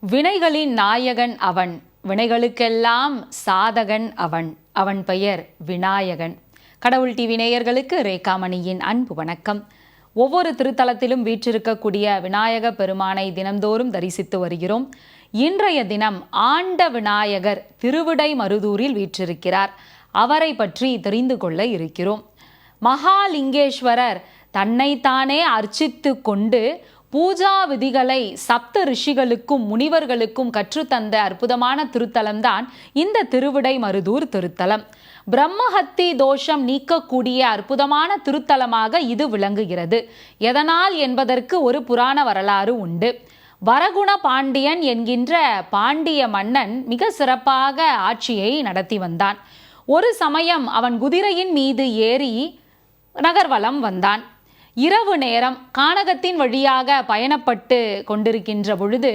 வினைகளின் நாயகன் அவன், வினைகளுக்கெல்லாம் சாதகன் அவன், அவன் பெயர் விநாயகன். கடவுள் டிவி நேயர்களுக்கு ரேகாமணியின் அன்பு வணக்கம். ஒவ்வொரு திருத்தலத்திலும் வீற்றிருக்கக்கூடிய விநாயக பெருமானை தினம்தோறும் தரிசித்து வருகிறோம். இன்றைய தினம் ஆண்ட விநாயகர் திருவிடைமருதூரில் வீற்றிருக்கிறார். அவரை பற்றி தெரிந்து கொள்ள இருக்கிறோம். மகாலிங்கேஸ்வரர் தன்னைத்தானே அர்ச்சித்து கொண்டு பூஜா விதிகளை சப்த ரிஷிகளுக்கும் முனிவர்களுக்கும் கற்றுத்தந்த அற்புதமான திருத்தலம்தான் இந்த திருவிடைமருதூர் திருத்தலம். பிரம்மஹத்தி தோஷம் நீக்கக்கூடிய அற்புதமான திருத்தலமாக இது விளங்குகிறது. எதனால் என்பதற்கு ஒரு புராண வரலாறு உண்டு. வரகுண பாண்டியன் என்கின்ற பாண்டிய மன்னன் மிக சிறப்பாக ஆட்சியை நடத்தி வந்தான். ஒரு சமயம் அவன் குதிரையின் மீது ஏறி நகர்வலம் வந்தான். இரவு நேரம் கானகத்தின் வழியாக பயணப்பட்டு கொண்டிருக்கின்ற பொழுது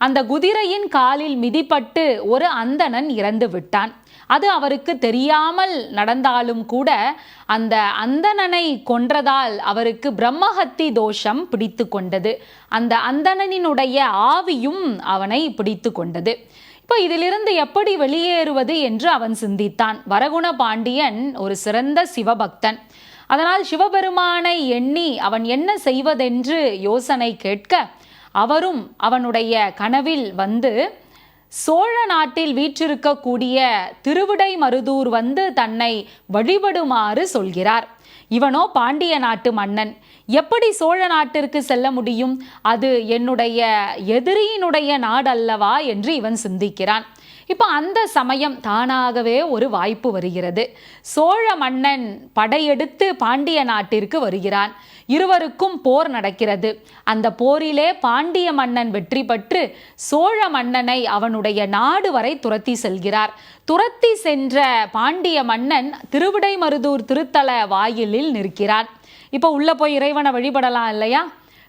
அந்த குதிரையின் காலில் மிதிப்பட்டு ஒரு அந்தணன் இறந்து விட்டான். அது அவருக்கு தெரியாமல் நடந்தாலும் கூட அந்த அந்தணனை கொன்றதால் அவருக்கு பிரம்மஹத்தி தோஷம் பிடித்து கொண்டது. அந்த அந்தணனினுடைய ஆவியும் அவனை பிடித்து கொண்டது. இப்போ இதிலிருந்து எப்படி வெளியேறுவது என்று அவன் சிந்தித்தான். வரகுண பாண்டியன் ஒரு சிறந்த சிவபக்தன். அதனால் சிவபெருமானை எண்ணி அவன் என்ன செய்வதென்று யோசனை கேட்க அவரும் அவனுடைய கனவில் வந்து சோழ நாட்டில் வீற்றிருக்கக்கூடிய திருவிடைமருதூர் வந்து தன்னை வழிபடுமாறு சொல்கிறார். இவனோ பாண்டிய நாட்டு மன்னன். எப்படி சோழ நாட்டிற்கு செல்ல முடியும்? அது என்னுடைய எதிரியினுடைய நாடல்லவா என்று இவன் சிந்திக்கிறான். இப்போ அந்த சமயம் தானாகவே ஒரு வாய்ப்பு வருகிறது. சோழ மன்னன் படையெடுத்து பாண்டிய நாட்டிற்கு வருகிறான். இருவருக்கும் போர் நடக்கிறது. அந்த போரிலே பாண்டிய மன்னன் வெற்றி பெற்று சோழ மன்னனை அவனுடைய நாடு வரை துரத்தி செல்கிறார். துரத்தி சென்ற பாண்டிய மன்னன் திருவிடைமருதூர் திருத்தல வாயிலில் நிற்கிறான். இப்போ உள்ள போய் இறைவனை வழிபடலாம் இல்லையா?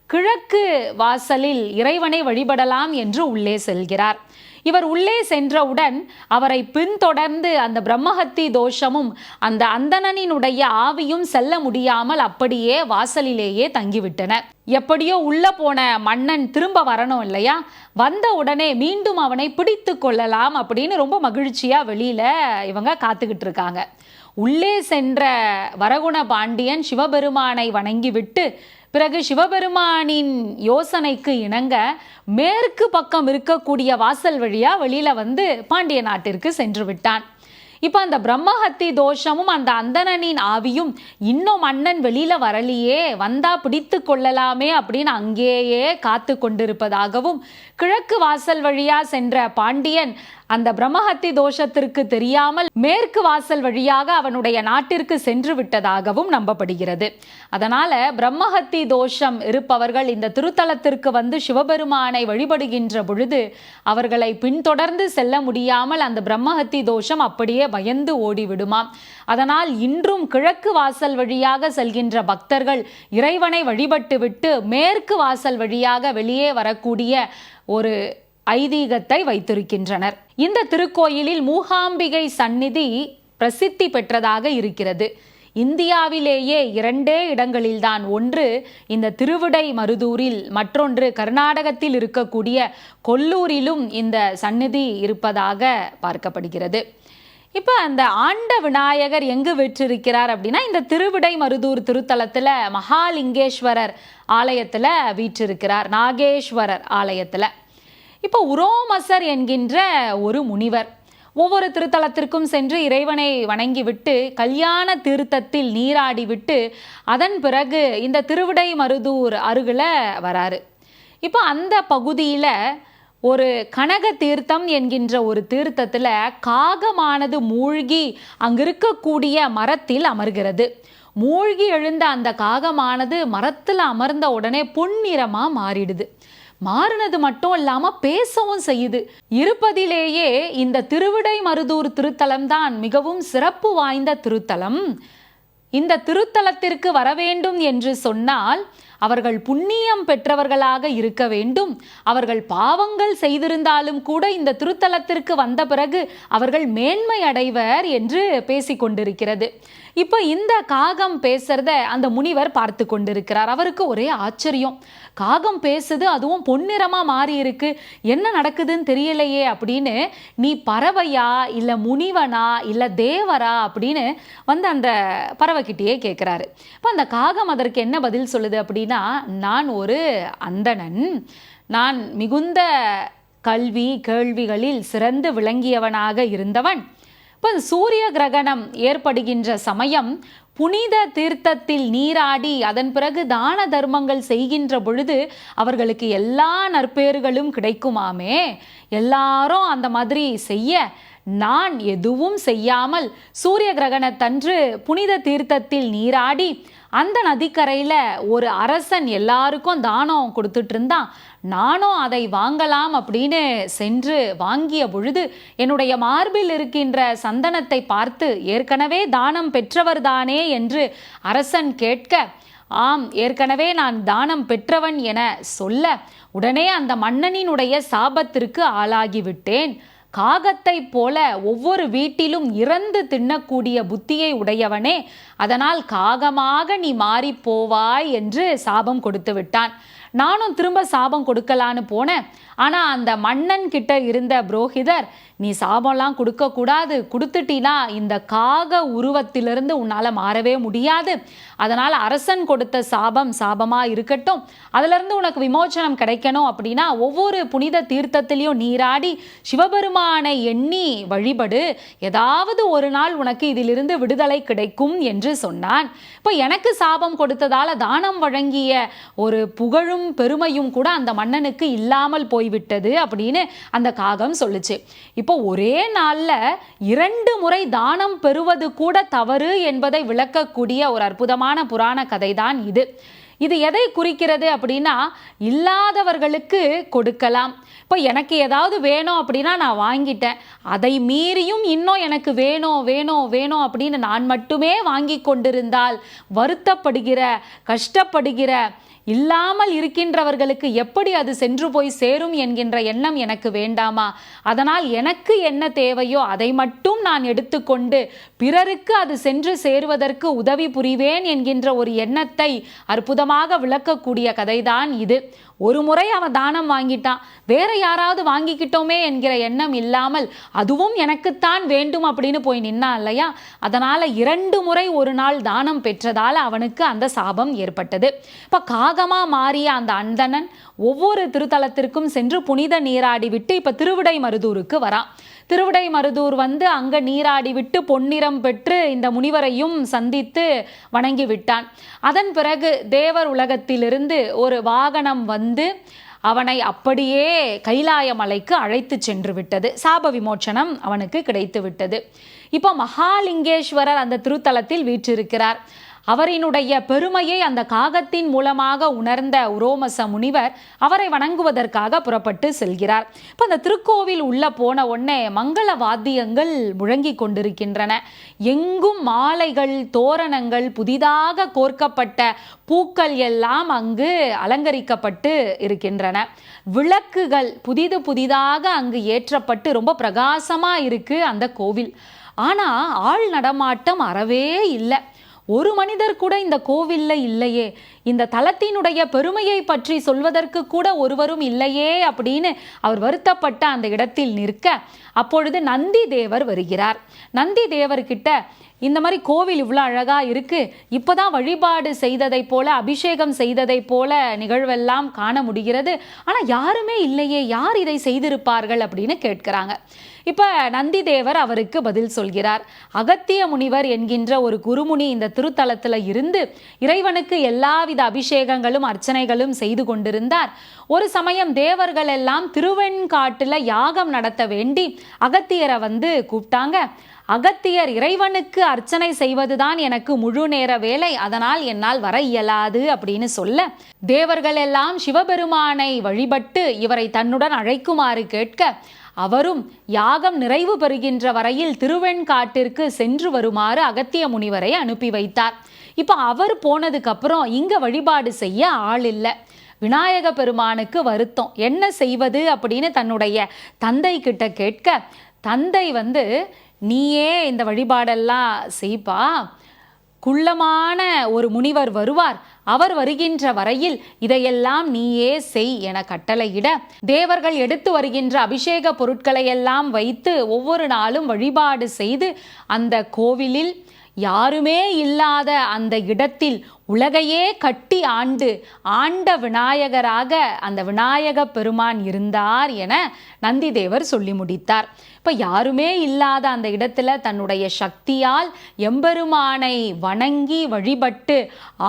கிழக்கு வாசலில் இறைவனை வழிபடலாம் என்று உள்ளே செல்கிறார். இவர் உள்ளே சென்றவுடன் அவரை பின்தொடர்ந்து அந்த பிரம்மஹத்தி தோஷமும் அந்த அந்தணனினுடைய ஆவியும் செல்ல முடியாமல் அப்படியே வாசலிலேயே தங்கிவிட்டன. எப்படியோ உள்ள போன மன்னன் திரும்ப வரணும் இல்லையா? வந்த உடனே மீண்டும் அவனை பிடித்து கொள்ளலாம் அப்படின்னு ரொம்ப மகிழ்ச்சியா வெளியில இவங்க காத்துக்கிட்டு இருக்காங்க. உள்ளே சென்ற வரகுண பாண்டியன் சிவபெருமானை வணங்கிவிட்டு பிறகு சிவபெருமானின் யோசனைக்கு இணங்க மேற்கு பக்கம் இருக்கக்கூடிய வாசல் வழியா வெளியில வந்து பாண்டிய நாட்டிற்கு சென்று விட்டான். இப்போ அந்த பிரம்மஹத்தி தோஷமும் அந்த அந்தணனின் ஆவியும் இன்னும் மன்னன் வெளியில வரலையே, வந்தா பிடித்து கொள்ளலாமே அப்படின்னு அங்கேயே காத்து கொண்டிருப்பதாகவும் கிழக்கு வாசல் வழியா சென்ற பாண்டியன் அந்த பிரம்மஹத்தி தோஷத்திற்கு தெரியாமல் மேற்கு வாசல் வழியாக அவனுடைய நாட்டிற்கு சென்று விட்டதாகவும் நம்பப்படுகிறது. அதனால பிரம்மஹத்தி தோஷம் இருப்பவர்கள் இந்த திருத்தலத்திற்கு வந்து சிவபெருமானை வழிபடுகின்ற பொழுது அவர்களை பின்தொடர்ந்து செல்ல முடியாமல் அந்த பிரம்மஹத்தி தோஷம் அப்படியே பயந்து ஓடிவிடுமாம். அதனால் இன்றும் கிழக்கு வாசல் வழியாக செல்கின்ற பக்தர்கள் இறைவனை வழிபட்டு விட்டு மேற்கு வாசல் வழியாக வெளியே வரக்கூடிய ஒரு ஐதீகத்தை வைத்திருக்கின்றனர். இந்த திருக்கோயிலில் மூகாம்பிகை சந்நிதி பிரசித்தி பெற்றதாக இருக்கிறது. இந்தியாவிலேயே 2 இடங்களில்தான், ஒன்று இந்த திருவிடைமருதூரில், மற்றொன்று கர்நாடகத்தில் இருக்கக்கூடிய கொல்லூரிலும் இந்த சந்நிதி இருப்பதாக பார்க்கப்படுகிறது. இப்போ அந்த ஆண்ட விநாயகர் எங்கு வீற்றிருக்கிறார் அப்படின்னா இந்த திருவிடைமருதூர் திருத்தலத்தில் மகாலிங்கேஸ்வரர் ஆலயத்தில் வீற்றிருக்கிறார், நாகேஸ்வரர் ஆலயத்தில். இப்போ உரோமசர் என்கின்ற ஒரு முனிவர் ஒவ்வொரு திருத்தலத்திற்கும் சென்று இறைவனை வணங்கிவிட்டு கல்யாண தீர்த்தத்தில் நீராடி விட்டு அதன் பிறகு இந்த திருவிடைமருதூர் அருகில் வராரு. இப்போ அந்த பகுதியில் ஒரு கனக தீர்த்தம் என்கின்ற ஒரு தீர்த்தத்தில் காகமானது மூழ்கி அங்கு இருக்கக்கூடிய மரத்தில் அமர்கிறது. மூழ்கி எழுந்த அந்த காகமானது மரத்தில் அமர்ந்த உடனே பொன்னிறமாக மாறிடுது. மாறினது மட்டும் இல்லாம பேசவும் செய்யுது. இருப்பதிலேயே இந்த திருவிடைமருதூர் திருத்தலம் தான் மிகவும் சிறப்பு வாய்ந்த திருத்தலம். இந்த திருத்தலத்திற்கு வர வேண்டும் என்று சொன்னால் அவர்கள் புண்ணியம் பெற்றவர்களாக இருக்க வேண்டும். அவர்கள் பாவங்கள் செய்திருந்தாலும் கூட இந்த திருத்தலத்திற்கு வந்த பிறகு அவர்கள் மேன்மை அடைவர் என்று பேசிக்கொண்டிருக்கிறது. இப்போ இந்த காகம் பேசுறத அந்த முனிவர் பார்த்து கொண்டிருக்கிறார். அவருக்கு ஒரே ஆச்சரியம். காகம் பேசுது, அதுவும் பொன்னிறமா மாறி இருக்கு, என்ன நடக்குதுன்னு தெரியலையே அப்படின்னு. நீ பறவையா இல்ல முனிவனா இல்ல தேவரா அப்படின்னு வந்து அந்த பறவைக்கிட்டேயே கேட்கிறாரு. இப்போ அந்த காகம் அதற்கு என்ன பதில் சொல்லுது அப்படின்னா, நான் ஒரு அந்தணன், நான் மிகுந்த கல்வி கேள்விகளில் சிறந்து விளங்கியவனாக இருந்தவன். இப்போ சூரிய கிரகணம் ஏற்படுகின்ற சமயம் புனித தீர்த்தத்தில் நீராடி அதன் பிறகு தான தர்மங்கள் செய்கின்ற பொழுது அவர்களுக்கு எல்லா நற்பேறுகளும் கிடைக்குமாமே. எல்லாரும் அந்த மாதிரி செய்ய நான் எதுவும் செய்யாமல் சூரிய கிரகணத்தன்று புனித தீர்த்தத்தில் நீராடி அந்த நதிக்கரையில் ஒரு அரசன் எல்லாருக்கும் தானம் கொடுத்துட்டு இருந்தான். நானும் அதை வாங்கலாம் அப்படின்னு சென்று வாங்கிய பொழுது என்னுடைய மார்பில் இருக்கின்ற சந்தனத்தை பார்த்து, ஏற்கனவே தானம் பெற்றவர் தானே என்று அரசன் கேட்க, ஆம் ஏற்கனவே நான் தானம் பெற்றவன் என சொல்ல, உடனே அந்த மன்னனினுடைய சாபத்திற்கு ஆளாகிவிட்டேன். காகத்தை போல ஒவ்வொரு வீட்டிலும் இறந்து தின்னக்கூடிய புத்தியை உடையவனே, அதனால் காகமாக நீ மாறி போவாய் என்று சாபம் கொடுத்து விட்டான். நானும் திரும்ப சாபம் கொடுக்கலான்னு போனேன். ஆனால் அந்த மன்னன் கிட்ட இருந்த புரோகிதர், நீ சாபம்லாம் கொடுக்கக்கூடாது, கொடுத்துட்டினா இந்த காக உருவத்திலிருந்து உன்னால் மாறவே முடியாது, அதனால் அரசன் கொடுத்த சாபம் சாபமாக இருக்கட்டும், அதிலிருந்து உனக்கு விமோச்சனம் கிடைக்கணும் அப்படின்னா ஒவ்வொரு புனித தீர்த்தத்திலையும் நீராடி சிவபெருமானை எண்ணி வழிபடு, ஏதாவது ஒரு நாள் உனக்கு இதிலிருந்து விடுதலை கிடைக்கும் என்று சொன்னான். இப்போ எனக்கு சாபம் கொடுத்ததால் தானம் வழங்கிய ஒரு புகழும் பெருமையும் கூட அந்த மன்னனுக்கு இல்லாமல் போய்விட்டது அப்படின்னு அந்த காகம் சொல்லுச்சு. இப்போ ஒரே நாள்ல 2 முறை தானம் பெறுவது கூட தவறு என்பதை விளக்கக்கூடிய ஒரு அற்புதமான புராண கதை தான் இது. இது எதை குறிக்கிறது அப்படின்னா, இல்லாதவர்களுக்கு கொடுக்கலாம். இப்போ எனக்கு ஏதாவது வேணும் அப்படின்னா நான் வாங்கிட்டேன், அதை மீறியும் இன்னும் எனக்கு வேணும் வேணும் வேணும் அப்படின்னு நான் மட்டுமே வாங்கி கொண்டிருந்தால் வருத்தப்படுகிற கஷ்டப்படுகிற இல்லாமல் இருக்கின்றவர்களுக்கு எப்படி அது சென்று போய் சேரும் என்கின்ற எண்ணம் எனக்கு வேண்டாமா? அதனால் எனக்கு என்ன தேவையோ அதை மட்டும் நான் எடுத்துக்கொண்டு பிறருக்கு அது சென்று சேருவதற்கு உதவி புரிவேன் என்கின்ற ஒரு எண்ணத்தை அற்புதமாக விளக்கக்கூடிய கதைதான் இது. ஒரு முறை அவன் தானம் வாங்கிட்டான், வேற யாராவது வாங்கிக்கிட்டோமே என்கிற எண்ணம் இல்லாமல் அதுவும் எனக்குத்தான் வேண்டும் அப்படின்னு போய் நின்னான் இல்லையா? அதனால 2 முறை ஒரு நாள் தானம் பெற்றதால் அவனுக்கு அந்த சாபம் ஏற்பட்டது. இப்ப காகமா மாறிய அந்த அந்தணன் ஒவ்வொரு திருத்தலத்திற்கும் சென்று புனித நீராடி விட்டு இப்ப திருவிடைமருதூருக்கு வரான். திருவிடைமருதூர் வந்து அங்க நீராடி விட்டு பொன்னிறம் பெற்று இந்த முனிவரையும் சந்தித்து வணங்கி விட்டான். அதன் பிறகு தேவர் உலகத்திலிருந்து ஒரு வாகனம் வந்து அவனை அப்படியே கைலாய மலைக்கு அழைத்து சென்று விட்டது. சாப விமோச்சனம் அவனுக்கு கிடைத்து விட்டது. இப்போ மகாலிங்கேஸ்வரர் அந்த திருத்தலத்தில் வீற்றிருக்கிறார். அவரினுடைய பெருமையை அந்த காகத்தின் மூலமாக உணர்ந்த உரோமச முனிவர் அவரை வணங்குவதற்காக புறப்பட்டு செல்கிறார். இப்போ அந்த திருக்கோவில் உள்ள போன உடனே மங்கள வாத்தியங்கள் முழங்கி கொண்டிருக்கின்றன. எங்கும் மாலைகள், தோரணங்கள், புதிதாக கோர்க்கப்பட்ட பூக்கள் எல்லாம் அங்கு அலங்கரிக்கப்பட்டு இருக்கின்றன. விளக்குகள் புதிதாக அங்கு ஏற்றப்பட்டு ரொம்ப பிரகாசமா இருக்கு அந்த கோவில். ஆனா ஆள் நடமாட்டம் அறவே இல்லை. ஒரு மனிதர் கூட இந்த கோவில்ல இல்லையே, இந்த தலத்தினுடைய பெருமையை பற்றி சொல்வதற்கு கூட ஒருவரும் இல்லையே அப்படின்னு அவர் வருத்தப்பட்ட அந்த இடத்தில் நிற்க, அப்பொழுது நந்தி தேவர் வருகிறார். நந்தி தேவர்கிட்ட, இந்த மாதிரி கோவில் இவ்வளோ அழகா இருக்கு, இப்போதான் வழிபாடு செய்ததை போல அபிஷேகம் செய்ததை போல நிகழ்வெல்லாம் காண முடிகிறது, ஆனால் யாருமே இல்லையே, யார் இதை செய்திருப்பார்கள் அப்படின்னு கேட்கிறாங்க. இப்போ நந்தி தேவர் அவருக்கு பதில் சொல்கிறார். அகத்திய முனிவர் என்கின்ற ஒரு குருமுனி இந்த திருத்தலத்தில் இருந்து இறைவனுக்கு எல்லாவித அபிஷேகங்களும் அர்ச்சனைகளும் செய்து கொண்டிருந்தார். ஒரு சமயம் தேவர்கள் எல்லாம் திருவெண்காட்டில் யாகம் நடத்த வேண்டி அகத்தியரை வந்து கூப்பிட்டாங்க. அகத்தியர், இறைவனுக்கு அர்ச்சனை செய்வதுதான் எனக்கு முழு நேர வேலை, அதனால் என்னால் வர இயலாது அப்படின்னு சொல்ல, தேவர்கள் எல்லாம் சிவபெருமானை வழிபட்டு இவரை தன்னுடன் அழைக்குமாறு கேட்க, அவரும் யாகம் நிறைவு பெறுகின்ற வரையில் திருவெண்காட்டிற்கு சென்று வருமாறு அகத்திய முனிவரை அனுப்பி வைத்தார். இப்போ அவர் போனதுக்கு அப்புறம் இங்க வழிபாடு செய்ய ஆள் இல்லை. விநாயக பெருமானுக்கு வருத்தம், என்ன செய்வது அப்படின்னு தன்னுடைய தந்தை கிட்ட கேட்க, தந்தை நீயே இந்த வழிபாடெல்லாம் செய்ப்பா, குள்ளமான ஒரு முனிவர் வருவார், அவர் வருகின்ற வரையில் இதையெல்லாம் நீயே செய் என கட்டளையிட, தேவர்கள் எடுத்து வருகின்ற அபிஷேக பொருட்களை எல்லாம் வைத்து ஒவ்வொரு நாளும் வழிபாடு செய்து அந்த கோவிலில் யாருமே இல்லாத அந்த இடத்தில் உலகையே கட்டி ஆண்ட விநாயகராக அந்த விநாயக பெருமான் இருந்தார் என நந்திதேவர் சொல்லி முடித்தார். இப்போ யாருமே இல்லாத அந்த இடத்துல தன்னுடைய சக்தியால் எம்பெருமானை வணங்கி வழிபட்டு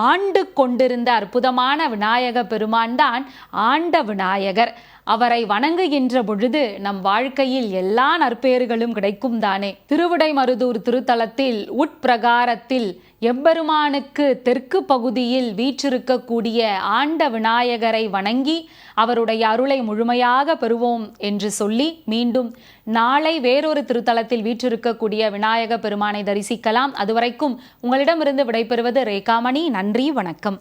ஆண்டு கொண்டிருந்த அற்புதமான விநாயக பெருமான் தான் ஆண்ட விநாயகர். அவரை வணங்குகின்ற பொழுது நம் வாழ்க்கையில் எல்லா நற்பேறுகளும் கிடைக்கும் தானே. திருவிடைமருதூர் திருத்தலத்தில் உட்பிரகாரத்தில் எம்பெருமானுக்கு தெற்கு பகுதியில் வீற்றிருக்கக்கூடிய ஆண்ட விநாயகரை வணங்கி அவருடைய அருளை முழுமையாக பெறுவோம் என்று சொல்லி மீண்டும் நாளை வேறொரு திருத்தலத்தில் வீற்றிருக்கக்கூடிய விநாயக பெருமானை தரிசிக்கலாம். அதுவரைக்கும் உங்களிடமிருந்து விடைபெறுவது ரேகாமணி. நன்றி, வணக்கம்.